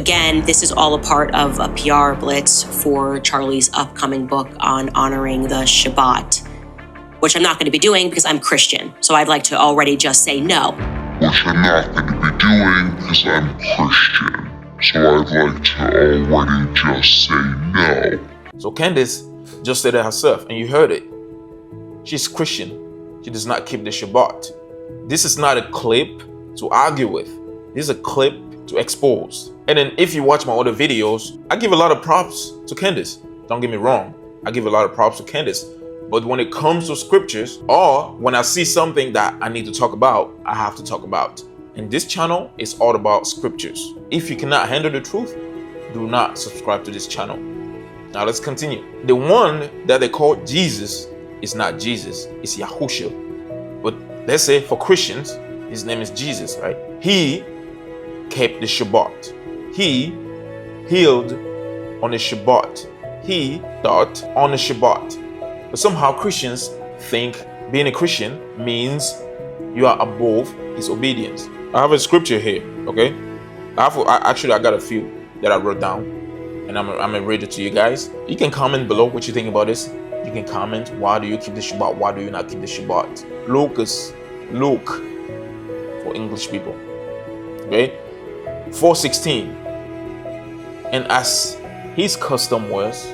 Again, this is all a part of a PR blitz for Charlie's upcoming book on honoring the Shabbat, which I'm not going to be doing because I'm Christian. So I'd like to already just say no. Which I'm not going to be doing because I'm Christian. So I'd like to already just say no. So Candace just said it herself, and you heard it. She's Christian. She does not keep the Shabbat. This is not a clip to argue with. This is a clip to expose. And then if you watch my other videos, I give a lot of props to Candace. Don't get me wrong. I give a lot of props to Candace. But when it comes to scriptures, or when I see something that I need to talk about, I have to talk about. And this channel is all about scriptures. If you cannot handle the truth, do not subscribe to this channel. Now let's continue. The one that they call Jesus is not Jesus, it's Yahushua. But let's say for Christians, his name is Jesus, right? He kept the Shabbat. He healed on the Shabbat. He taught on the Shabbat. But somehow Christians think being a Christian means you are above his obedience. I have a scripture here, okay? I got a few that I wrote down, and I'm gonna read it to you guys. You can comment below what you think about this. You can comment, why do you keep the Shabbat? Why do you not keep the Shabbat? Luke for English people, okay? 4:16. And as his custom was,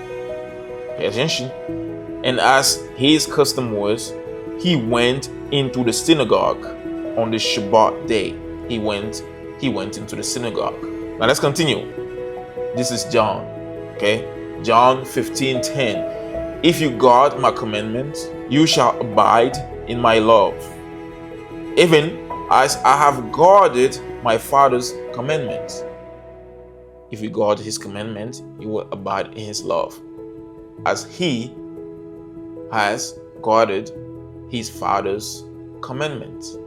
pay attention, and as his custom was, he went into the synagogue on the Shabbat day. He went into the synagogue. Now let's continue. This is John, okay? John 15:10. If you guard my commandments, you shall abide in my love, even as I have guarded my Father's commandments. If you guard his commandments, you will abide in his love, as he has guarded his Father's commandments.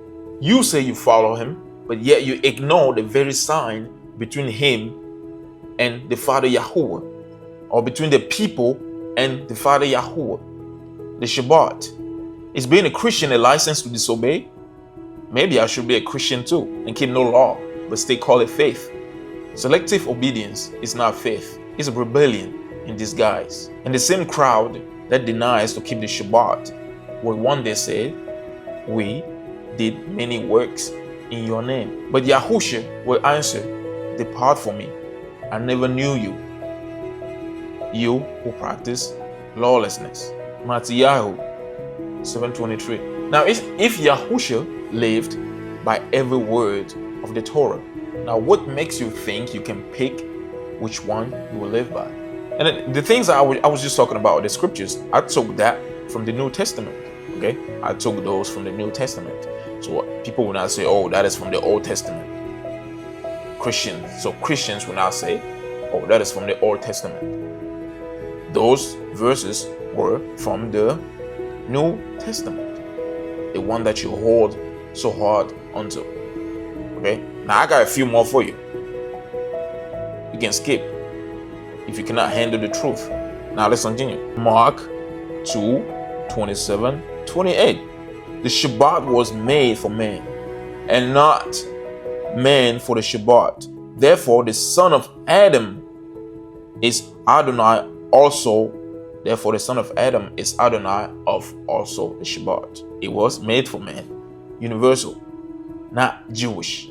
You say you follow him, but yet you ignore the very sign between him and the Father Yahuwah, or between the people and the Father Yahuwah. The Shabbat. Is being a Christian a license to disobey? Maybe I should be a Christian too and keep no law, but still call it faith. Selective obedience is not faith. It's a rebellion in disguise. And the same crowd that denies to keep the Shabbat will one day say, we did many works in your name. But Yahushua will answer, depart from me, I never knew you, you who practice lawlessness. Matthew 7:23. Now if Yahushua lived by every word of the Torah, now what makes you think you can pick which one you will live by? And then the things I was just talking about, the scriptures, I took that from the New Testament, okay? I took those from the New Testament. So people will not say, oh, that is from the Old Testament. Christians will not say, oh, that is from the Old Testament. Those verses were from the New Testament, the one that you hold so hard onto. Okay, now I got a few more for you. You can skip if you cannot handle the truth. Now let's continue. Mark 2:27-28. The Shabbat was made for man, and not man for the Shabbat. Therefore, the son of Adam is Adonai also. Therefore, the son of Adam is Adonai of also the Shabbat. It was made for man, universal, not Jewish.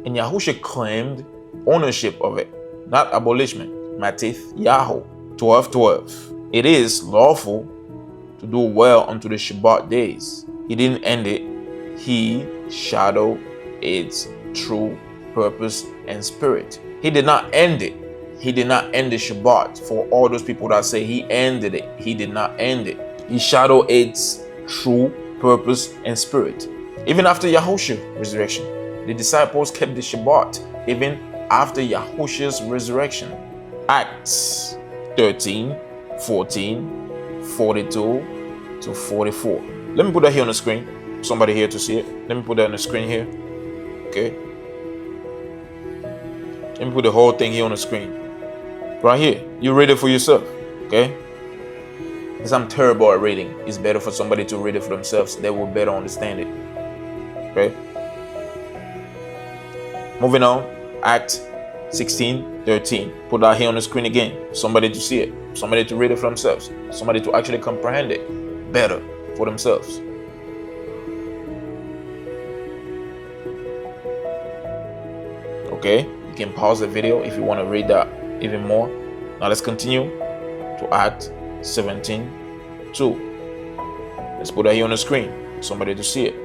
And Yahushua claimed ownership of it, not abolishment. Matthew 12:12. It is lawful to do well unto the Shabbat days. He didn't end it. He shadowed its true purpose and spirit. He did not end it. He did not end the Shabbat. For all those people that say he ended it, he did not end it. He shadowed its true purpose and spirit. Even after Yahushua's resurrection, the disciples kept the Shabbat even after Yahushua's resurrection. Acts 13:14-42-44. Let me put that here on the screen. Somebody here to see it. Let me put that on the screen here. Okay. Let me put the whole thing here on the screen. Right here. You read it for yourself. Okay. Because I'm terrible at reading. It's better for somebody to read it for themselves. They will better understand it. Okay. Moving on. Act 16:13. Put that here on the screen again. Somebody to see it. Somebody to read it for themselves. Somebody to actually comprehend it better for themselves. Okay, you can pause the video if you want to read that even more. Now let's continue to Acts 17:2. Let's put that here on the screen. Somebody to see it.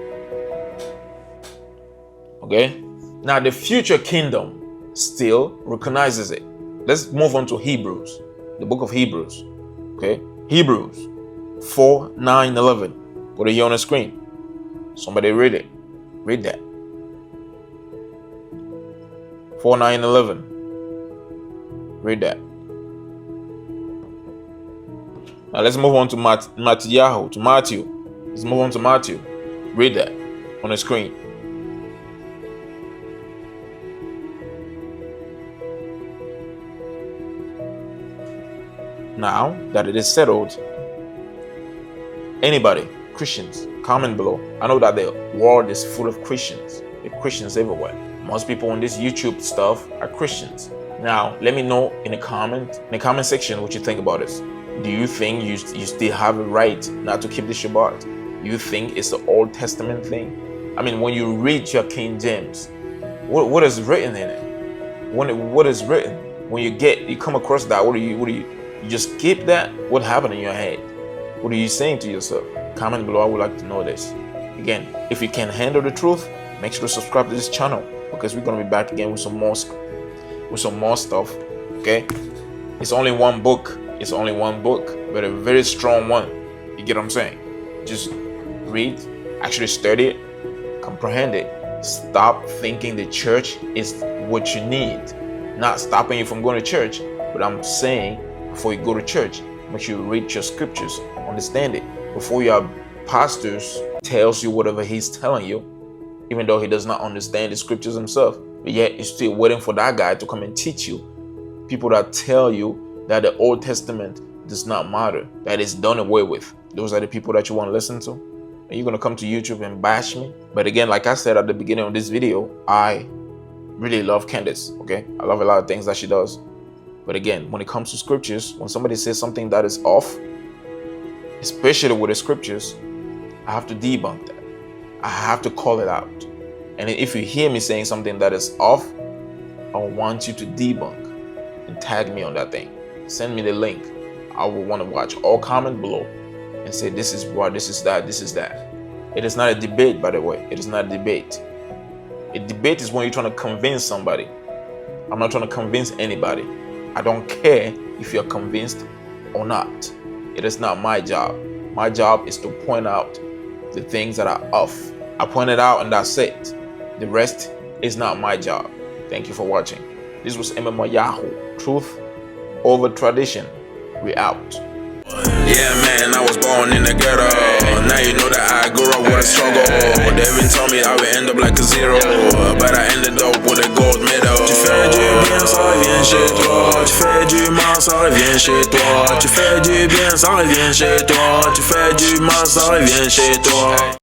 Okay, now the future kingdom still recognizes it. Let's move on to Hebrews, the book of Hebrews. Okay, Hebrews 4:9-11. Put it here on the screen. Somebody read it. Read that. 4:9-11. Read that. Now let's move on to Matthew. Let's move on to Matthew. Read that on the screen. Now that it is settled, anybody, Christians, comment below. I know that the world is full of Christians. There are Christians everywhere. Most people on this YouTube stuff are Christians. Now, let me know in the comment section what you think about this. Do you think you still have a right not to keep the Shabbat? Do you think it's the Old Testament thing? I mean, when you read your King James, what is written in it? What is written? When you come across that, what do you just skip that? What happened in your head? What are you saying to yourself? Comment below. I would like to know this. Again, if you can handle the truth, make sure to subscribe to this channel, because we're gonna be back again with some more stuff. Okay, it's only one book, but a very strong one. You get what I'm saying? Just read, actually study it, comprehend it. Stop thinking the church is what you need. Not stopping you from going to church, but I'm saying before you go to church, make sure you read your scriptures, understand it. Before your pastors tells you whatever he's telling you, even though he does not understand the scriptures himself, but yet you're still waiting for that guy to come and teach you. People that tell you that the Old Testament does not matter, that it's done away with, those are the people that you want to listen to. And you're going to come to YouTube and bash me. But again, like I said at the beginning of this video, I really love Candace, okay? I love a lot of things that she does. But again, when it comes to scriptures, when somebody says something that is off, especially with the scriptures, I have to debunk that. I have to call it out. And if you hear me saying something that is off, I want you to debunk and tag me on that thing. Send me the link. I will want to watch. Or comment below and say this is what, this is that, this is that. It is not a debate, by the way. It is not a debate. A debate is when you're trying to convince somebody. I'm not trying to convince anybody. I don't care if you're convinced or not. It is not my job. My job is to point out the things that are off. I point it out and that's it. The rest is not my job. Thank you for watching. This was MMO Yahoo. Truth over tradition. We out. Yeah, man, I was born in the ghetto. Now you know that I grew up with a struggle. They even told me I would end up like a zero, but I ended up with a gold medal. Tu fais du bien, ça revient chez toi. Tu fais du mal, ça revient chez toi. Tu fais du bien, ça revient chez toi. Tu fais du mal, ça revient chez toi.